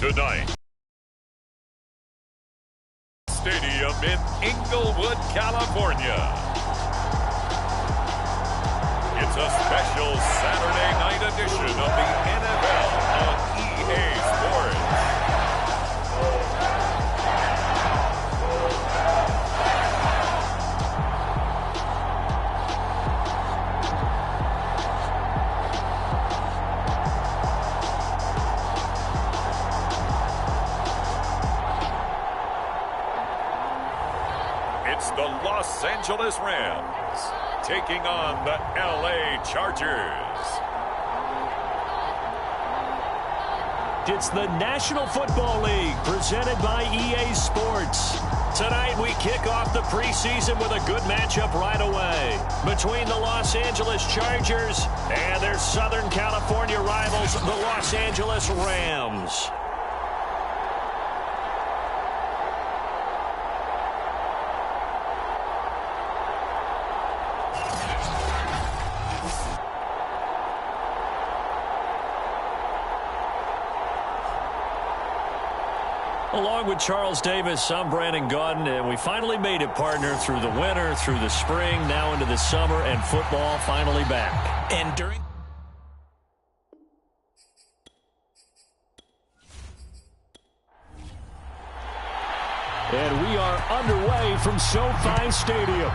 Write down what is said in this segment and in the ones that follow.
Tonight, Stadium in Inglewood, California. It's a special Saturday night edition of the NFL on EA Sports. It's the Los Angeles Rams taking on the LA Chargers. It's the National Football League presented by EA Sports. Tonight we kick off the preseason with a good matchup right away between the Los Angeles Chargers and their Southern California rivals, the Los Angeles Rams. Along with Charles Davis, I'm Brandon Gaudin, and we finally made it, partner, through the winter, through the spring, now into the summer, and football finally back. And during... And we are underway from SoFi Stadium.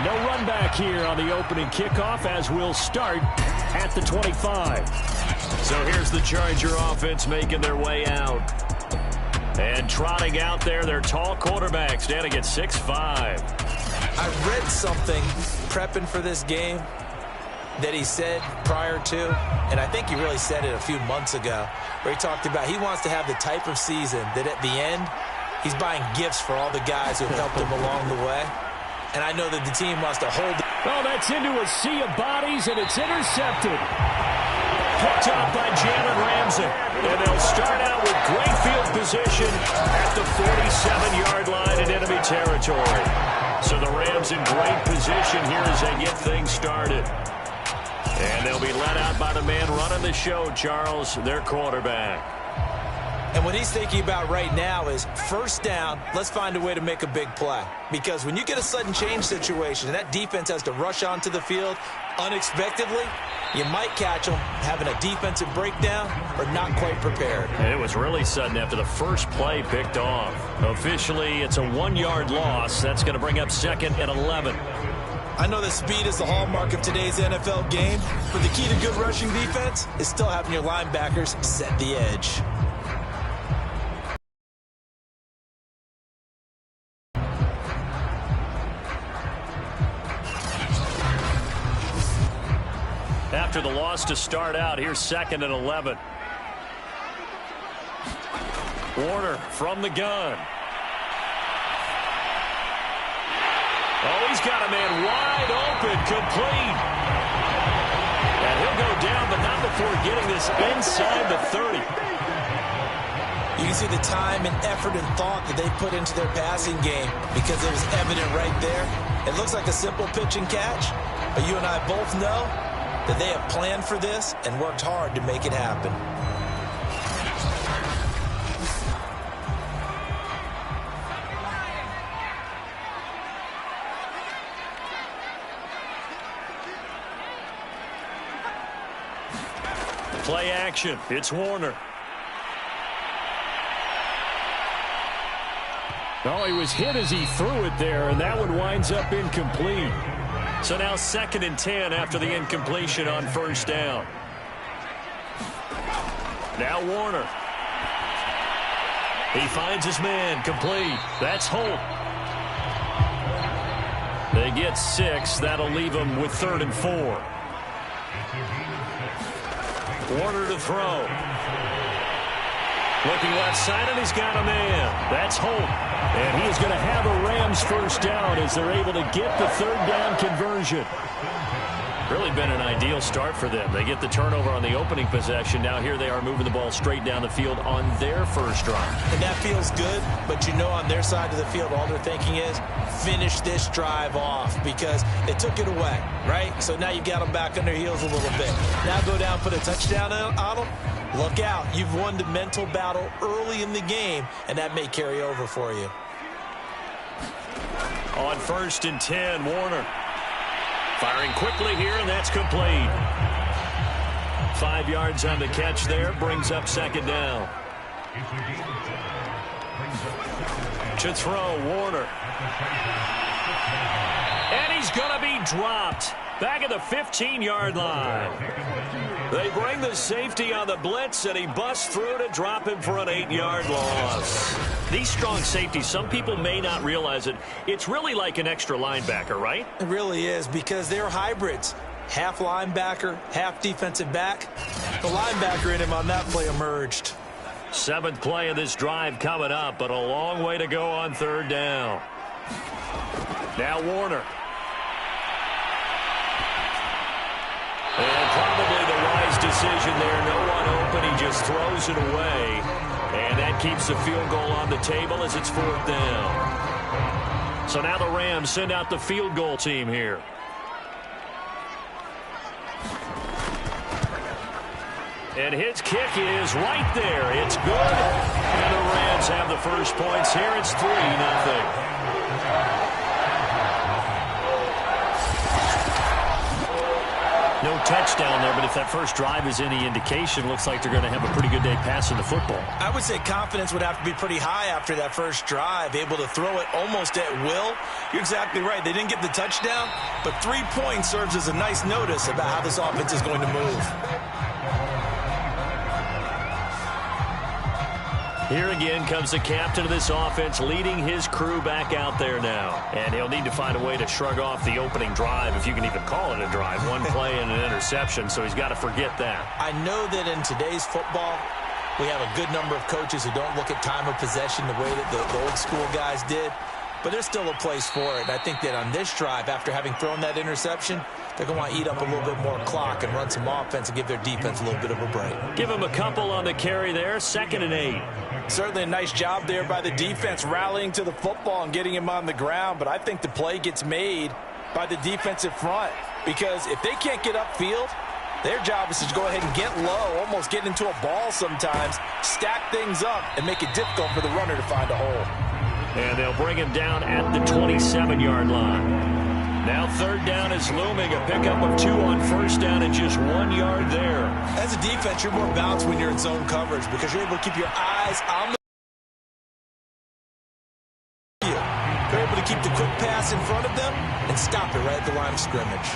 No run back here on the opening kickoff as we'll start at the 25. So here's the Charger offense making their way out. And trotting out there, their tall quarterback standing at 6'5". I read something prepping for this game that he said prior to, and I think he really said it a few months ago, where he talked about he wants to have the type of season that at the end, he's buying gifts for all the guys who have helped him along the way. And I know that the team wants to hold it. Oh, that's into a sea of bodies, and it's intercepted. Picked up by Jalen Ramsey. And they'll start out with great field position at the 47-yard line in enemy territory. So the Rams in great position here as they get things started. And they'll be let out by the man running the show, Charles, their quarterback. And what he's thinking about right now is first down, let's find a way to make a big play. Because when you get a sudden change situation and that defense has to rush onto the field unexpectedly, you might catch them having a defensive breakdown or not quite prepared. And it was really sudden after the first play picked off. Officially, it's a 1-yard loss. That's going to bring up 2nd and 11. I know that speed is the hallmark of today's NFL game, but the key to good rushing defense is still having your linebackers set the edge. After the loss to start out, here's 2nd and 11. Warner from the gun. Oh, he's got a man wide open, complete. And he'll go down, but not before getting this inside the 30. You can see the time and effort and thought that they put into their passing game because it was evident right there. It looks like a simple pitch and catch, but you and I both know that they have planned for this and worked hard to make it happen. Play action. It's Warner. Oh, he was hit as he threw it there, and that one winds up incomplete. So now 2nd and 10 after the incompletion on first down. Now Warner. He finds his man, complete. That's Holt. They get 6. That'll leave them with 3rd and 4. Warner to throw. Looking left side, and he's got a man. That's Holt. And he is going to have a Rams first down as they're able to get the 3rd down conversion. Really been an ideal start for them. They get the turnover on the opening possession. Now here they are moving the ball straight down the field on their first drive. And that feels good, but you know on their side of the field, all they're thinking is finish this drive off because they took it away, right? So now you've got them back on their heels a little bit. Now go down, put a touchdown on them. Look out. You've won the mental battle early in the game, and that may carry over for you. On 1st and 10, Warner. Firing quickly here, and that's complete. 5 yards on the catch there, brings up 2nd down. To throw, Warner. And he's going to be dropped. Back at the 15-yard line. They bring the safety on the blitz, and he busts through to drop him for an 8-yard loss. These strong safeties, some people may not realize it. It's really like an extra linebacker, right? It really is because they're hybrids. Half linebacker, half defensive back. The linebacker in him on that play emerged. 7th play of this drive coming up, but a long way to go on 3rd down. Now Warner. And probably the wise decision there. No one open. He just throws it away. And that keeps the field goal on the table as it's 4th down. So now the Rams send out the field goal team here. And his kick is right there. It's good. And the Rams have the first points here. It's 3-0. No touchdown there, but if that first drive is any indication, looks like they're going to have a pretty good day passing the football. I would say confidence would have to be pretty high after that first drive, able to throw it almost at will. You're exactly right. They didn't get the touchdown, but 3 points serves as a nice notice about how this offense is going to move. Here again comes the captain of this offense, leading his crew back out there now. And he'll need to find a way to shrug off the opening drive, if you can even call it a drive. 1 play and an interception, so he's got to forget that. I know that in today's football, we have a good number of coaches who don't look at time of possession the way that the old school guys did. But there's still a place for it. And I think that on this drive, after having thrown that interception, they're going to want to eat up a little bit more clock and run some offense and give their defense a little bit of a break. Give them a couple on the carry there, 2nd and 8. Certainly a nice job there by the defense rallying to the football and getting him on the ground. But I think the play gets made by the defensive front because if they can't get upfield, their job is to go ahead and get low, almost get into a ball sometimes, stack things up, and make it difficult for the runner to find a hole. And they'll bring him down at the 27-yard line. Now 3rd down is looming. A pickup of 2 on 1st down and just 1 yard there. As a defense, you're more balanced when you're in zone coverage because you're able to keep your eyes on the field. You're able to keep the quick pass in front of them and stop it right at the line of scrimmage.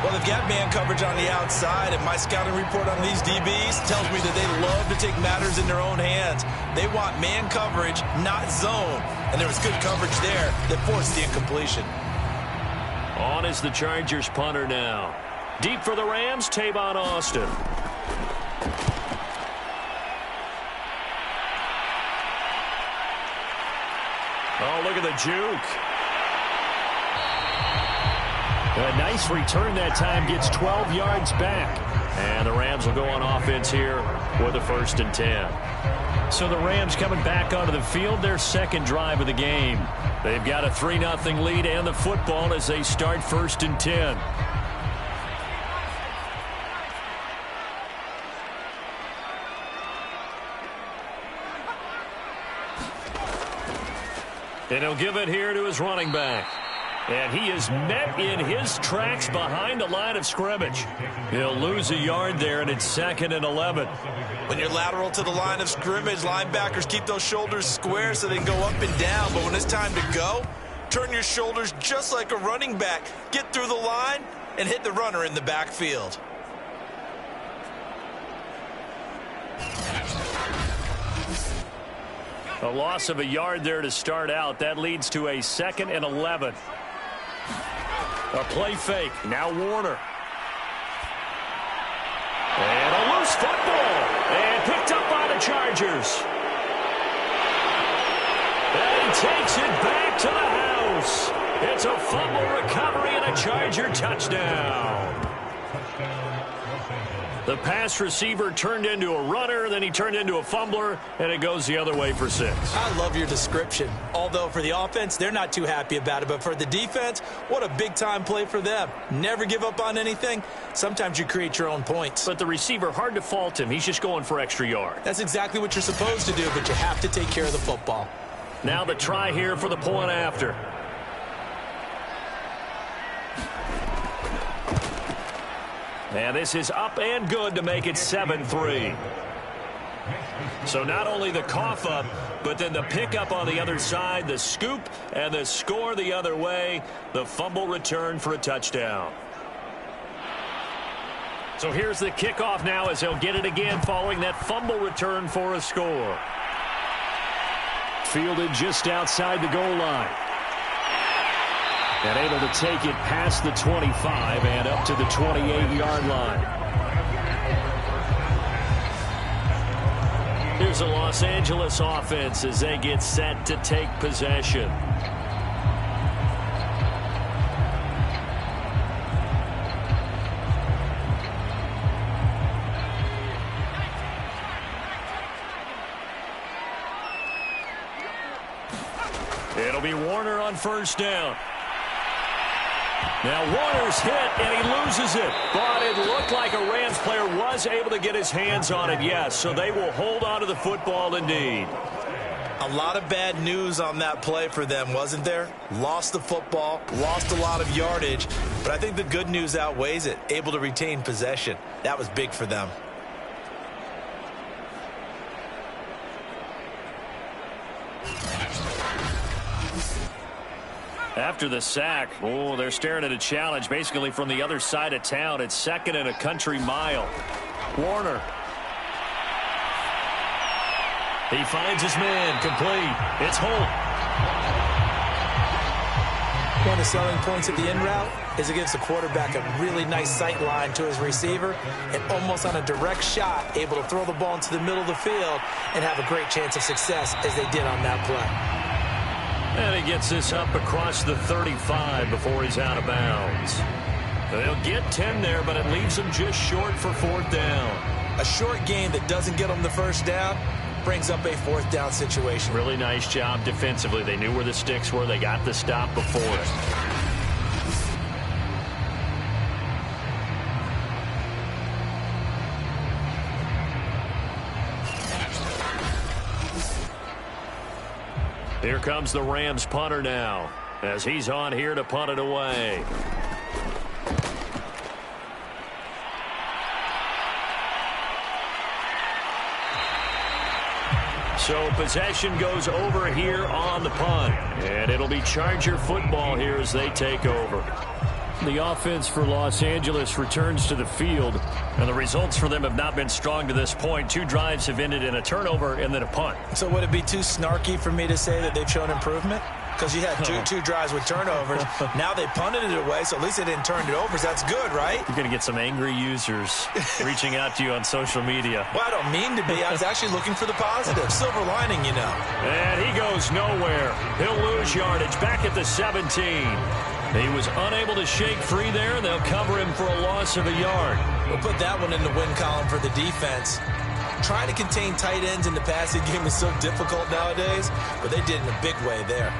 Well, they've got man coverage on the outside, and my scouting report on these DBs tells me that they love to take matters in their own hands. They want man coverage, not zone. And there was good coverage there that forced the incompletion. On is the Chargers punter now. Deep for the Rams, Tavon Austin. Oh, look at the juke. A nice return that time, gets 12 yards back. And the Rams will go on offense here with a 1st and 10. So the Rams coming back onto the field, their 2nd drive of the game. They've got a 3-0 lead and the football as they start 1st and 10. And he'll give it here to his running back. And he is met in his tracks behind the line of scrimmage. He'll lose a yard there, and it's 2nd and 11. When you're lateral to the line of scrimmage, linebackers keep those shoulders square so they can go up and down. But when it's time to go, turn your shoulders just like a running back. Get through the line and hit the runner in the backfield. A loss of a yard there to start out. That leads to a 2nd and 11. A play fake. Now Warner. And a loose football. And picked up by the Chargers. And he takes it back to the house. It's a fumble recovery and a Charger touchdown. The pass receiver turned into a runner, then he turned into a fumbler, and it goes the other way for 6. I love your description. Although for the offense, they're not too happy about it. But for the defense, what a big-time play for them. Never give up on anything. Sometimes you create your own points. But the receiver, hard to fault him. He's just going for extra yard. That's exactly what you're supposed to do, but you have to take care of the football. Now the try here for the point after. And this is up and good to make it 7-3. So not only the cough up, but then the pickup on the other side, the scoop, and the score the other way. The fumble return for a touchdown. So here's the kickoff now as they'll get it again following that fumble return for a score. Fielded just outside the goal line. And able to take it past the 25 and up to the 28-yard line. Here's the Los Angeles offense as they get set to take possession. It'll be Warner on first down. Now Warner's hit, and he loses it. But it looked like a Rams player was able to get his hands on it, yes. So they will hold on to the football indeed. A lot of bad news on that play for them, wasn't there? Lost the football, lost a lot of yardage. But I think the good news outweighs it. Able to retain possession. That was big for them. After the sack, they're staring at a challenge basically from the other side of town. It's 2nd and a country mile. Warner. He finds his man, complete. It's Holt. One of the selling points at the in route is it gives the quarterback a really nice sight line to his receiver and almost on a direct shot able to throw the ball into the middle of the field and have a great chance of success as they did on that play. And he gets this up across the 35 before he's out of bounds. They'll get 10 there, but it leaves them just short for 4th down. A short game that doesn't get them the first down brings up a 4th down situation. Really nice job defensively. They knew where the sticks were. They got the stop before it. Here comes the Rams punter now as he's on here to punt it away. So possession goes over here on the punt. And it'll be Charger football here as they take over. The offense for Los Angeles returns to the field, and the results for them have not been strong to this point. 2 drives have ended in a turnover and then a punt. So would it be too snarky for me to say that they've shown improvement? Because you had two drives with turnovers. Now they punted it away, so at least they didn't turn it over. So that's good, right? You're going to get some angry users reaching out to you on social media. Well, I don't mean to be. I was actually looking for the positive. Silver lining, you know. And he goes nowhere. He'll lose yardage back at the 17. He was unable to shake free there, and they'll cover him for a loss of a yard. We'll put that one in the win column for the defense. Trying to contain tight ends in the passing game is so difficult nowadays, but they did in a big way there.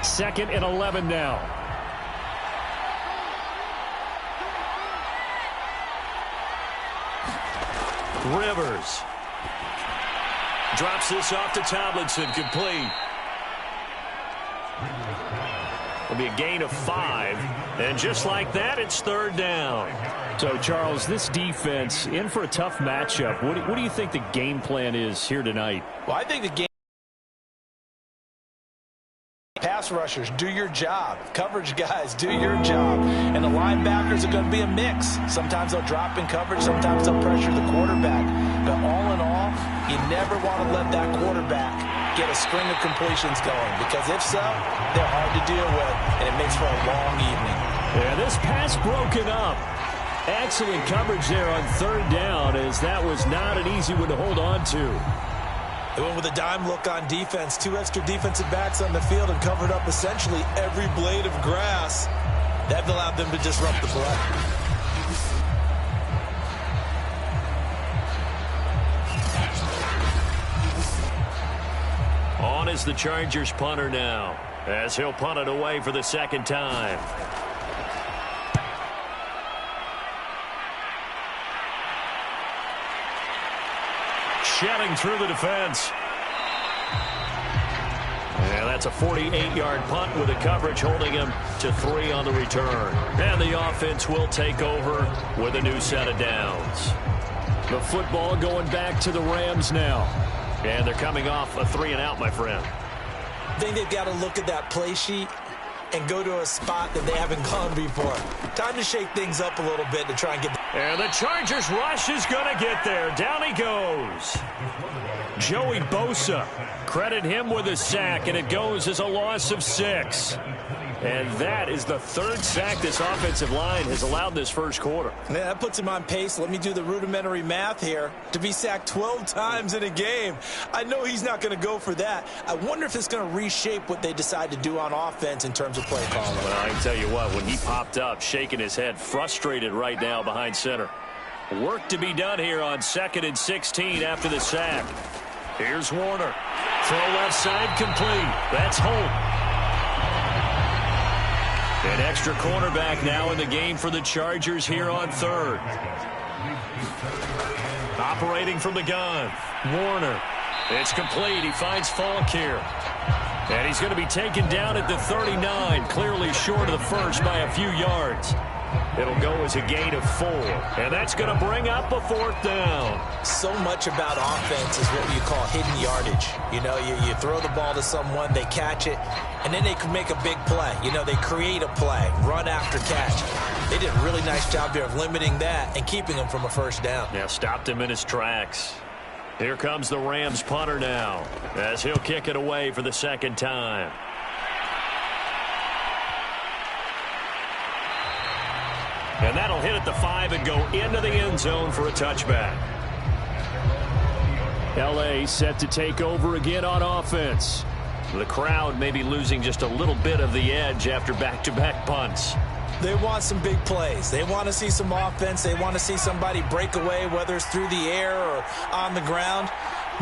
Second and 11 now. Rivers drops this off to Tomlinson, complete. It'll be a gain of 5, and just like that, it's 3rd down. So, Charles, this defense in for a tough matchup. What do you think the game plan is here tonight? Well, I think the game pass rushers, do your job. Coverage guys, do your job. And the linebackers are going to be a mix. Sometimes they'll drop in coverage. Sometimes they'll pressure the quarterback. But all in all, you never want to let that quarterback get a string of completions going. Because if so, they're hard to deal with. And it makes for a long evening. Yeah, this pass broken up. Excellent coverage there on 3rd down, as that was not an easy one to hold on to. They went with a dime look on defense, 2 extra defensive backs on the field and covered up essentially every blade of grass. That allowed them to disrupt the play. On is the Chargers punter now, as he'll punt it away for the second time. Shedding through the defense. Yeah, that's a 48-yard punt with the coverage holding him to 3 on the return. And the offense will take over with a new set of downs. The football going back to the Rams now. And they're coming off a 3-and-out, my friend. I think they've got to look at that play sheet and go to a spot that they haven't gone before. Time to shake things up a little bit to try and get... And the Chargers rush is going to get there. Down he goes. Joey Bosa. Credit him with a sack, and it goes as a loss of 6. And that is the 3rd sack this offensive line has allowed this first quarter. Yeah, that puts him on pace. Let me do the rudimentary math here. To be sacked 12 times in a game. I know he's not going to go for that. I wonder if it's going to reshape what they decide to do on offense in terms of play calling. Well, I can tell you what, when he popped up, shaking his head, frustrated right now behind center. Work to be done here on 2nd and 16 after the sack. Here's Warner. Throw left side complete. That's Holt. An extra cornerback now in the game for the Chargers here on 3rd. Operating from the gun. Warner. It's complete. He finds Falk here. And he's going to be taken down at the 39, clearly short of the first by a few yards. It'll go as a gain of 4. And that's going to bring up a 4th down. So much about offense is what you call hidden yardage. You know, you throw the ball to someone, they catch it, and then they can make a big play. You know, they create a play, run after catch. They did a really nice job there of limiting that and keeping him from a first down. Yeah, stopped him in his tracks. Here comes the Rams punter now, as he'll kick it away for the 2nd time. And that'll hit at the 5 and go into the end zone for a touchback. L.A. set to take over again on offense. The crowd may be losing just a little bit of the edge after back-to-back punts. They want some big plays. They want to see some offense. They want to see somebody break away, whether it's through the air or on the ground.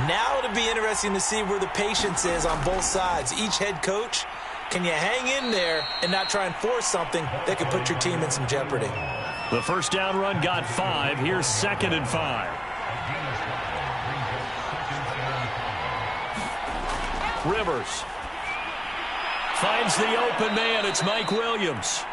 Now it'll be interesting to see where the patience is on both sides. Each head coach, can you hang in there and not try and force something that could put your team in some jeopardy? The first down run got 5. Here's 2nd and 5. Rivers finds the open man. It's Mike Williams.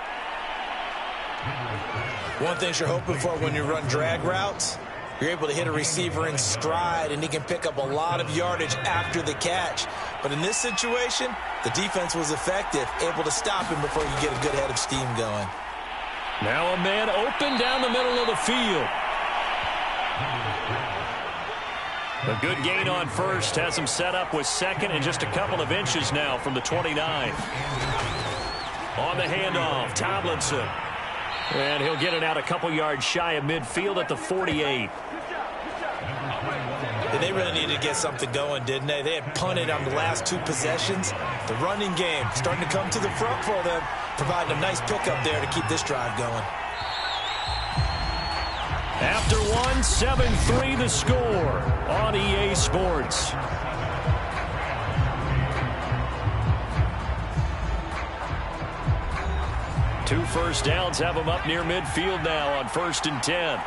One thing you're hoping for when you run drag routes, you're able to hit a receiver in stride, and he can pick up a lot of yardage after the catch. But in this situation, the defense was effective, able to stop him before you get a good head of steam going. Now a man open down the middle of the field. A good gain on first has him set up with 2nd and just a couple of inches now from the 29. On the handoff, Tomlinson. And he'll get it out a couple yards shy of midfield at the 48. They really needed to get something going, didn't they? They had punted on the last 2 possessions. The running game starting to come to the front for them, providing a nice pickup there to keep this drive going. After 1, 7-3 the score on EA Sports. Two first downs have them up near midfield now on 1st and 10.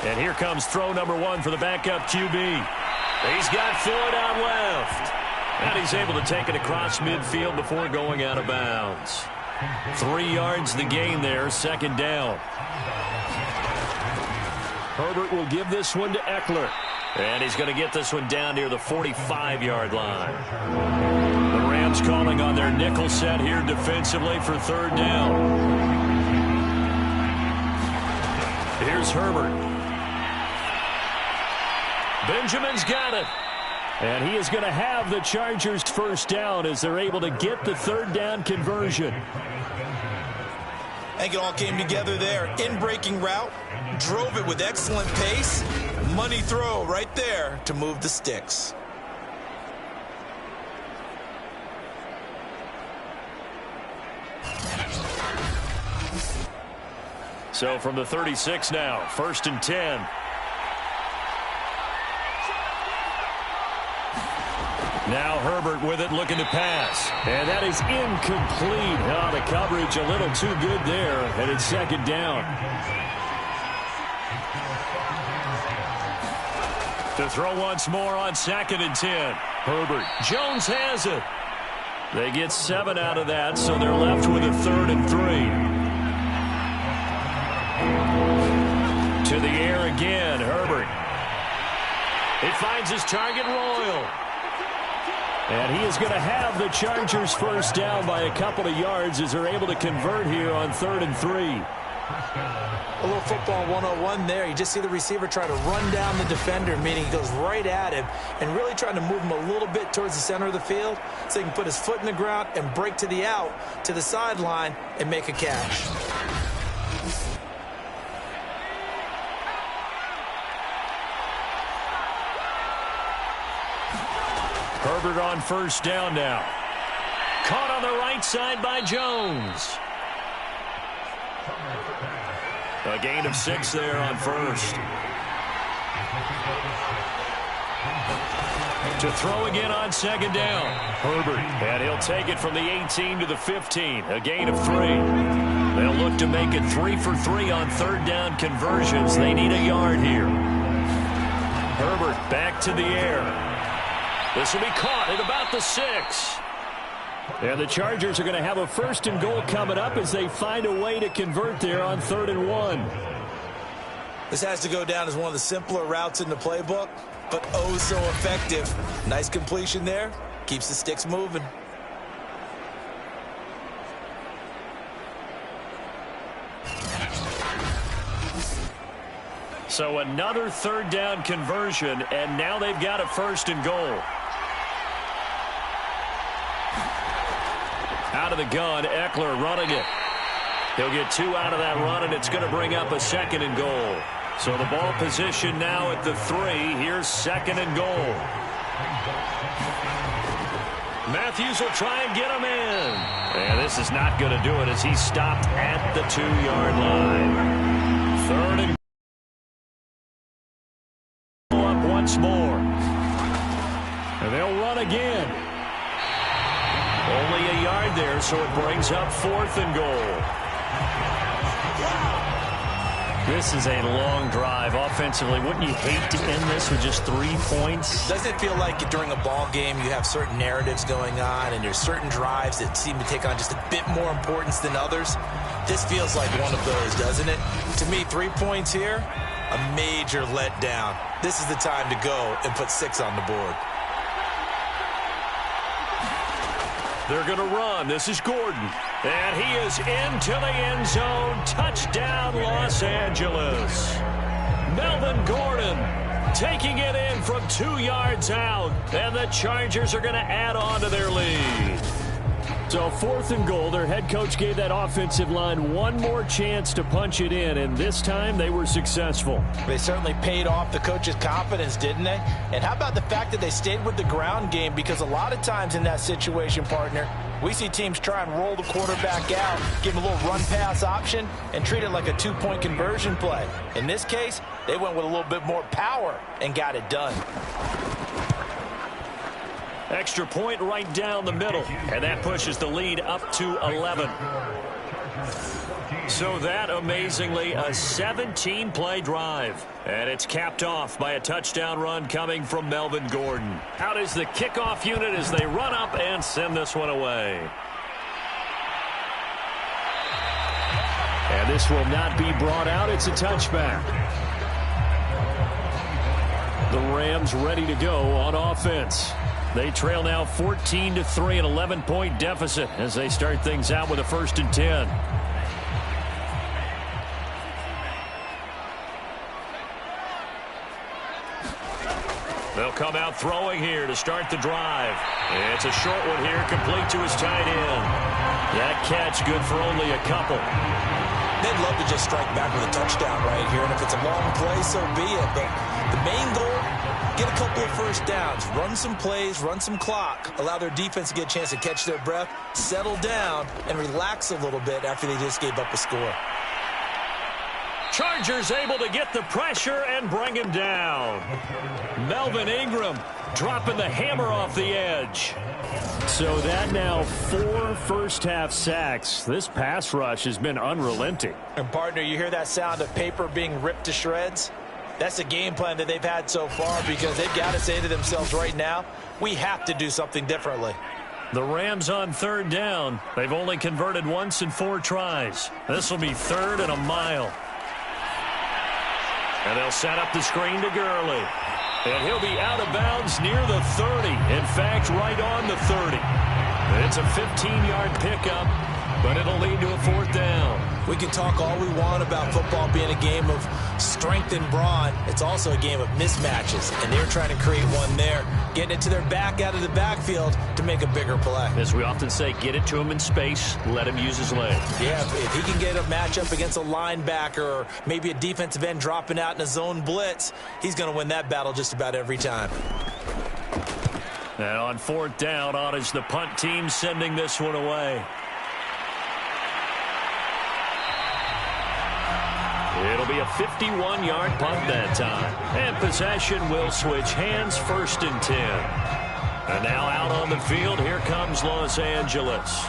And here comes throw number 1 for the backup QB. He's got Floyd out left. And he's able to take it across midfield before going out of bounds. 3 yards the gain there, 2nd down. Herbert will give this one to Eckler. And he's going to get this one down near the 45-yard line. The Rams calling on their nickel set here defensively for 3rd down. Here's Herbert. Benjamin's got it. And he is going to have the Chargers' first down as they're able to get the 3rd down conversion. I think it all came together there. In-breaking route, drove it with excellent pace. Money throw right there to move the sticks. So from the 36 now, 1st and 10. Now Herbert with it, looking to pass. And that is incomplete. Oh, the coverage a little too good there, and it's 2nd down. To throw once more on 2nd and 10. Herbert. Jones has it. They get 7 out of that, so they're left with a 3rd and 3. To the air again, Herbert. He finds his target, Royal. And he is going to have the Chargers first down by a couple of yards as they're able to convert here on 3rd and 3. A little football 101 there. You just see the receiver try to run down the defender, meaning he goes right at him and really trying to move him a little bit towards the center of the field so he can put his foot in the ground and break to the out, to the sideline, and make a catch. Herbert on first down now. Caught on the right side by Jones. A gain of 6 there on first. To throw again on 2nd down. Herbert. And he'll take it from the 18 to the 15. A gain of 3. They'll look to make it 3 for 3 on 3rd down conversions. They need a yard here. Herbert back to the air. This will be caught at about the 6. And the Chargers are going to have a 1st and goal coming up as they find a way to convert there on 3rd and 1. This has to go down as one of the simpler routes in the playbook, but oh so effective. Nice completion there. Keeps the sticks moving. So another 3rd down conversion, and now they've got a 1st and goal. Out of the gun, Eckler running it. He'll get 2 out of that run, and it's going to bring up a 2nd and goal. So the ball position now at the 3. Here's 2nd and goal. Matthews will try and get him in. And this is not going to do it as he's stopped at the 2-yard line. 3rd and up once more. And they'll run again. Only a yard there, so it brings up 4th and goal. This is a long drive offensively. Wouldn't you hate to end this with just 3 points? Doesn't it feel like during a ball game you have certain narratives going on and there's certain drives that seem to take on just a bit more importance than others? This feels like one of those, doesn't it? To me, 3 points here, a major letdown. This is the time to go and put 6 on the board. They're going to run. This is Gordon. And he is into the end zone. Touchdown, Los Angeles. Melvin Gordon taking it in from 2 yards out. And the Chargers are going to add on to their lead. So 4th and goal. Their head coach gave that offensive line one more chance to punch it in, and this time they were successful. They certainly paid off the coach's confidence, didn't they? And how about the fact that they stayed with the ground game? Because a lot of times in that situation, partner, we see teams try and roll the quarterback out, give him a little run-pass option, and treat it like a 2-point conversion play. In this case, they went with a little bit more power and got it done. Extra point right down the middle, and that pushes the lead up to 11. So that, amazingly, a 17-play drive. And it's capped off by a touchdown run coming from Melvin Gordon. Out is the kickoff unit as they run up and send this one away. And this will not be brought out. It's a touchback. The Rams ready to go on offense. They trail now 14-3, an 11-point deficit as they start things out with a 1st and 10. They'll come out throwing here to start the drive. It's a short one here, complete to his tight end. That catch good for only a couple. They'd love to just strike back with a touchdown right here, and if it's a long play, so be it. But the main goal, get a couple of first downs, run some plays, run some clock, allow their defense to get a chance to catch their breath, settle down, and relax a little bit after they just gave up a score. Chargers able to get the pressure and bring him down. Melvin Ingram dropping the hammer off the edge. So that now 4 first-half sacks. This pass rush has been unrelenting. And, partner, you hear that sound of paper being ripped to shreds? That's the game plan that they've had so far because they've got to say to themselves right now, we have to do something differently. The Rams on third down. They've only converted once in 4 tries. This will be 3rd and a mile. And they'll set up the screen to Gurley. And he'll be out of bounds near the 30. In fact, right on the 30. It's a 15-yard pickup, but it'll lead to a 4th down. We can talk all we want about football being a game of strength and brawn. It's also a game of mismatches, and they're trying to create one there, getting it to their back out of the backfield to make a bigger play. As we often say, get it to him in space, let him use his leg. Yeah, if he can get a matchup against a linebacker or maybe a defensive end dropping out in a zone blitz, he's going to win that battle just about every time. And on 4th down, on is the punt team sending this one away. It'll be a 51-yard punt that time. And possession will switch hands, 1st and 10. And now out on the field, here comes Los Angeles.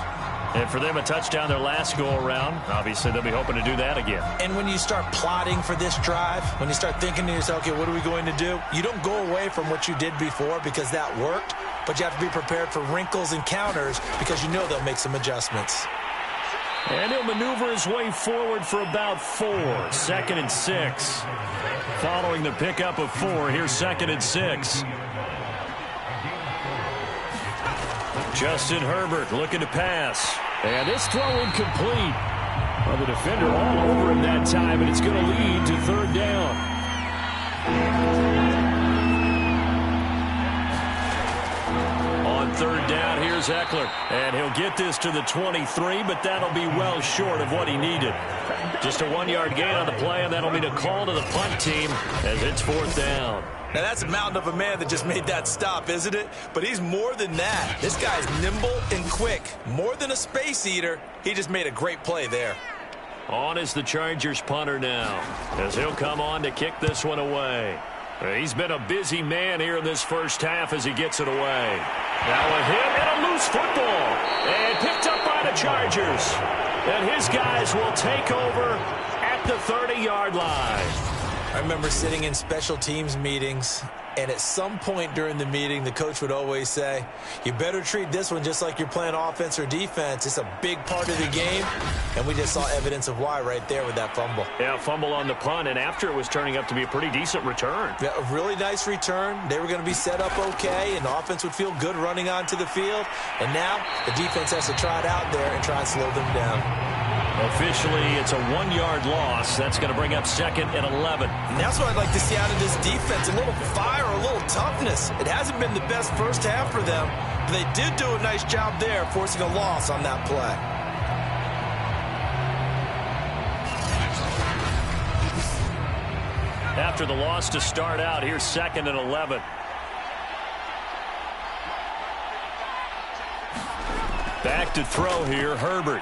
And for them, a touchdown their last go-around. Obviously, they'll be hoping to do that again. And when you start plotting for this drive, when you start thinking to yourself, okay, what are we going to do? You don't go away from what you did before because that worked, but you have to be prepared for wrinkles and counters because you know they'll make some adjustments. And he'll maneuver his way forward for about 4. 2nd and 6. Following the pickup of 4, here's 2nd and 6. Justin Herbert looking to pass. And this throw incomplete. Well, the defender all over him that time, and it's going to lead to 3rd down. On 3rd down, here's Eckler. And he'll get this to the 23, but that'll be well short of what he needed. Just a 1-yard gain on the play, and that'll mean a call to the punt team as it's 4th down. Now, that's a mountain of a man that just made that stop, isn't it? But he's more than that. This guy's nimble and quick. More than a space eater. He just made a great play there. On is the Chargers punter now, as he'll come on to kick this one away. He's been a busy man here in this first half as he gets it away. Now a hit and a loose football. And picked up by the Chargers. And his guys will take over at the 30-yard line. I remember sitting in special teams meetings, and at some point during the meeting, the coach would always say, you better treat this one just like you're playing offense or defense. It's a big part of the game, and we just saw evidence of why right there with that fumble. Yeah, fumble on the punt, and after it was turning up to be a pretty decent return. Yeah, a really nice return. They were going to be set up okay, and the offense would feel good running onto the field. And now the defense has to try it out there and try and slow them down. Officially, it's a 1-yard loss. That's going to bring up 2nd and 11. And that's what I'd like to see out of this defense, a little fire, a little toughness. It hasn't been the best first half for them, but they did do a nice job there forcing a loss on that play. After the loss to start out, here's 2nd and 11. Back to throw here, Herbert.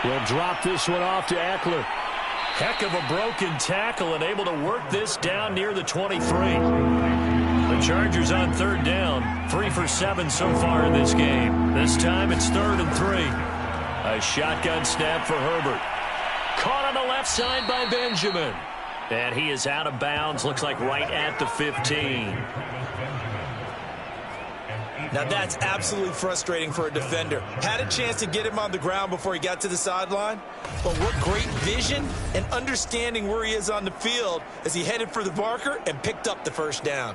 Will drop this one off to Eckler. Heck of a broken tackle and able to work this down near the 23. The Chargers on 3rd down. 3 for 7 so far in this game. This time it's 3rd and 3. A shotgun snap for Herbert. Caught on the left side by Benjamin. And he is out of bounds. Looks like right at the 15. Now, that's absolutely frustrating for a defender. Had a chance to get him on the ground before he got to the sideline, but what great vision and understanding where he is on the field as he headed for the marker and picked up the 1st down.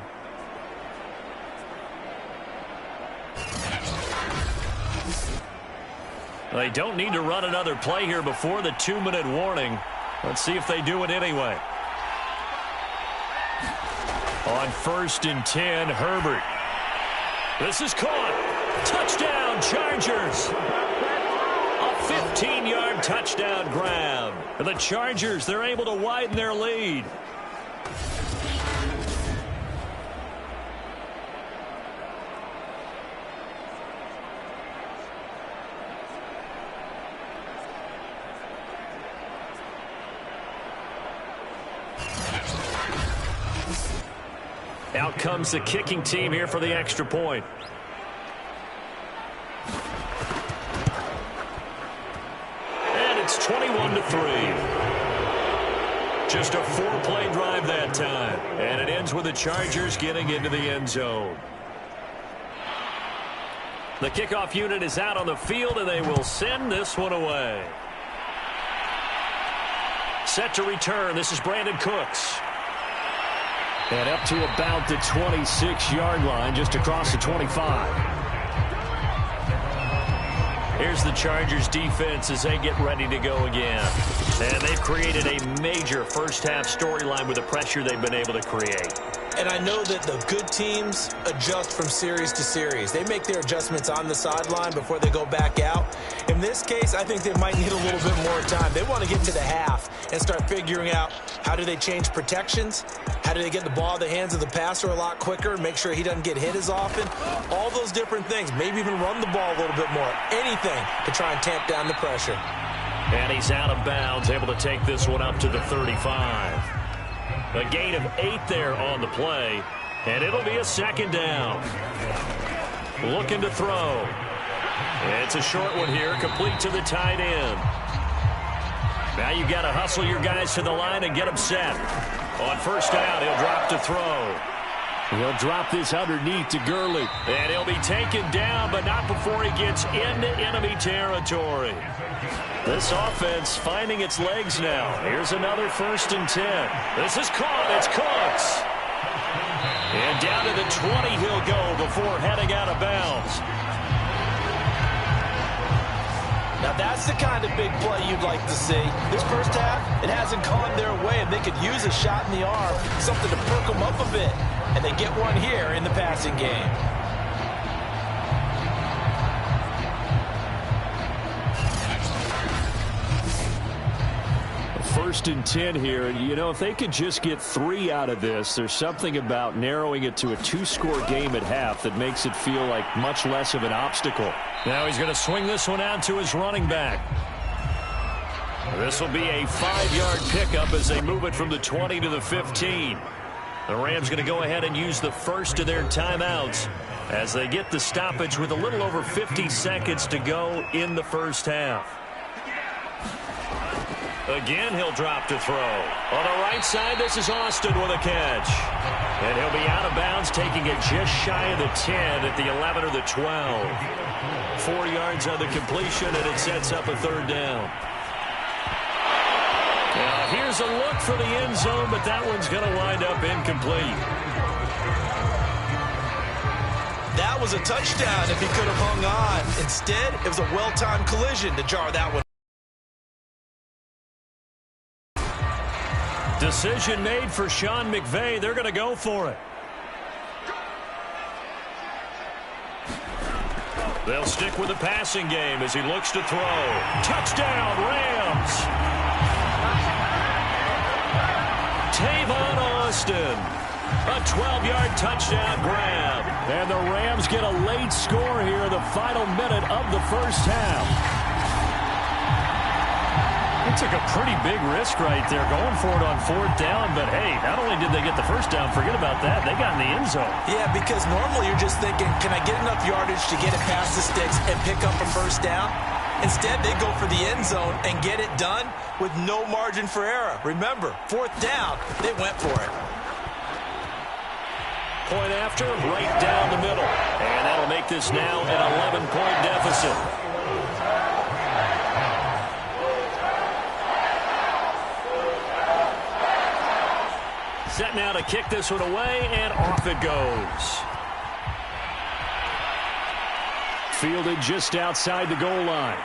They don't need to run another play here before the 2-minute warning. Let's see if they do it anyway. On 1st and 10, Herbert. This is caught. Touchdown, Chargers. A 15-yard touchdown grab. And the Chargers, they're able to widen their lead. Out comes the kicking team here for the extra point. And it's 21-3. Just a 4-play drive that time. And it ends with the Chargers getting into the end zone. The kickoff unit is out on the field, and they will send this one away. Set to return. This is Brandon Cooks. And up to about the 26-yard line, just across the 25. Here's the Chargers defense as they get ready to go again. And they've created a major first-half storyline with the pressure they've been able to create. And I know that the good teams adjust from series to series. They make their adjustments on the sideline before they go back out. In this case, I think they might need a little bit more time. They want to get to the half and start figuring out how do they change protections, how do they get the ball in the hands of the passer a lot quicker, make sure he doesn't get hit as often. All those different things. Maybe even run the ball a little bit more. Anything to try and tamp down the pressure. And he's out of bounds, able to take this one up to the 35. A gain of 8 there on the play, and it'll be a second down. Looking to throw. It's a short one here, complete to the tight end. Now you've got to hustle your guys to the line and get them set. On first down, he'll drop to throw. He'll drop this underneath to Gurley. And he'll be taken down, but not before he gets into enemy territory. This offense finding its legs now. Here's another 1st and 10. This is caught. It's Cooks. And down to the 20 he'll go before heading out of bounds. Now that's the kind of big play you'd like to see. This first half, it hasn't gone their way, and they could use a shot in the arm, something to perk them up a bit. And they get one here in the passing game. 1st and 10 here. You know, if they could just get 3 out of this, there's something about narrowing it to a 2-score game at half that makes it feel like much less of an obstacle. Now he's going to swing this one out to his running back. This will be a 5-yard pickup as they move it from the 20 to the 15. The Rams going to go ahead and use the first of their timeouts as they get the stoppage with a little over 50 seconds to go in the first half. Again, he'll drop to throw. On the right side, this is Austin with a catch. And he'll be out of bounds, taking it just shy of the 10 at the 11 or the 12. 4 yards on the completion, and it sets up a 3rd down. Now, here's a look for the end zone, but that one's going to wind up incomplete. That was a touchdown if he could have hung on. Instead, it was a well-timed collision to jar that one. Decision made for Sean McVay. They're going to go for it. They'll stick with the passing game as he looks to throw. Touchdown, Rams! Tavon Austin. A 12-yard touchdown grab. And the Rams get a late score here in the final minute of the first half. They took a pretty big risk right there going for it on 4th down. But, hey, not only did they get the first down, forget about that, they got in the end zone. Yeah, because normally you're just thinking, can I get enough yardage to get it past the sticks and pick up a first down? Instead, they go for the end zone and get it done with no margin for error. Remember, 4th down, they went for it. Point after, right down the middle. And that'll make this now an 11-point deficit. Set now to kick this one away, and off it goes. Fielded just outside the goal line.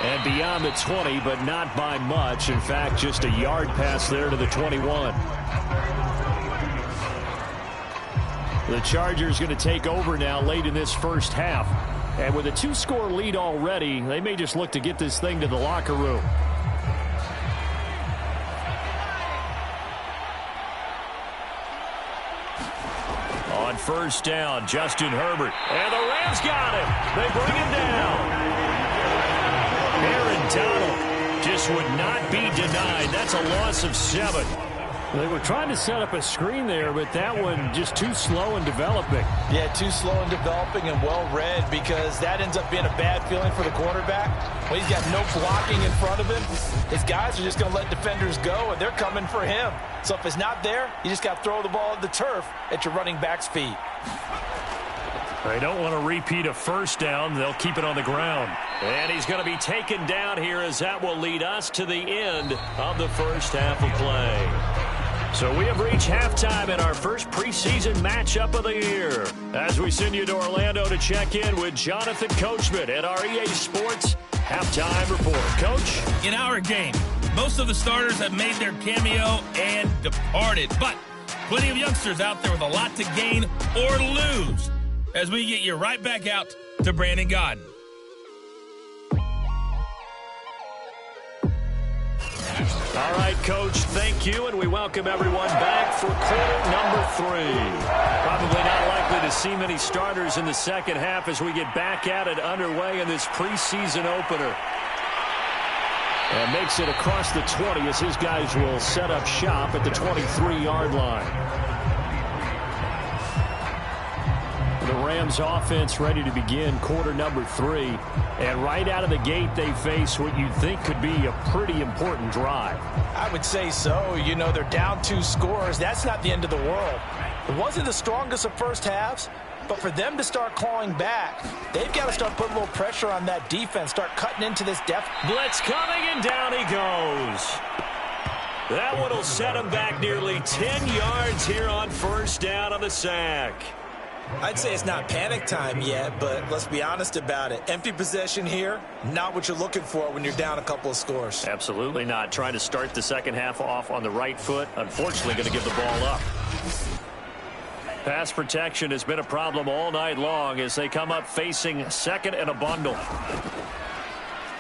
And beyond the 20, but not by much. In fact, just a yard pass there to the 21. The Chargers going to take over now late in this first half. And with a 2-score lead already, they may just look to get this thing to the locker room. On first down, Justin Herbert. And the Rams got him. They bring him down. Aaron Donald just would not be denied. That's a loss of 7. They were trying to set up a screen there, but that one just too slow in developing. Yeah, too slow in developing and well-read, because that ends up being a bad feeling for the quarterback. When he's got no blocking in front of him, his guys are just going to let defenders go, and they're coming for him. So if it's not there, you just got to throw the ball at the turf at your running back's feet. They don't want to repeat a first down. They'll keep it on the ground. And he's going to be taken down here, as that will lead us to the end of the first half of play. So we have reached halftime in our first preseason matchup of the year, as we send you to Orlando to check in with Jonathan Coachman at our EA Sports Halftime Report. Coach? In our game, most of the starters have made their cameo and departed, but plenty of youngsters out there with a lot to gain or lose, as we get you right back out to Brandon Gaudin. All right, Coach, thank you, and we welcome everyone back for quarter number 3. Probably not likely to see many starters in the second half as we get back at it underway in this preseason opener. And makes it across the 20 as his guys will set up shop at the 23-yard line. The Rams offense ready to begin quarter number 3. And right out of the gate, they face what you'd think could be a pretty important drive. I would say so. You know, they're down 2 scores. That's not the end of the world. It wasn't the strongest of first halves, but for them to start clawing back, they've got to start putting a little pressure on that defense, start cutting into this depth. Blitz coming, and down he goes. That one will set him back nearly 10 yards here on first down on the sack. I'd say it's not panic time yet, but let's be honest about it. Empty possession here, not what you're looking for when you're down a couple of scores. Absolutely not. Trying to start the second half off on the right foot. Unfortunately, going to give the ball up. Pass protection has been a problem all night long as they come up facing second and a bundle.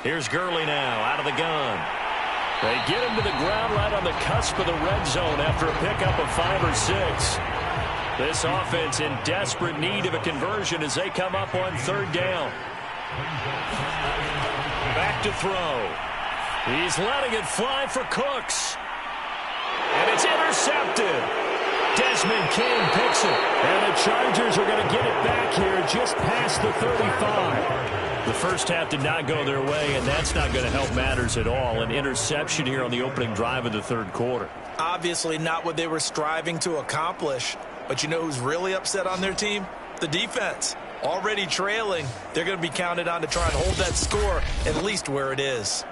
Here's Gurley now out of the gun. They get him to the ground right on the cusp of the red zone after a pickup of 5 or 6. This offense in desperate need of a conversion as they come up on third down. Back to throw. He's letting it fly for Cooks. And it's intercepted. Desmond King picks it. And the Chargers are going to get it back here just past the 35. The first half did not go their way, and that's not going to help matters at all. An interception here on the opening drive of the third quarter. Obviously not what they were striving to accomplish. But you know who's really upset on their team? The defense. Already trailing. They're going to be counted on to try and hold that score at least where it is.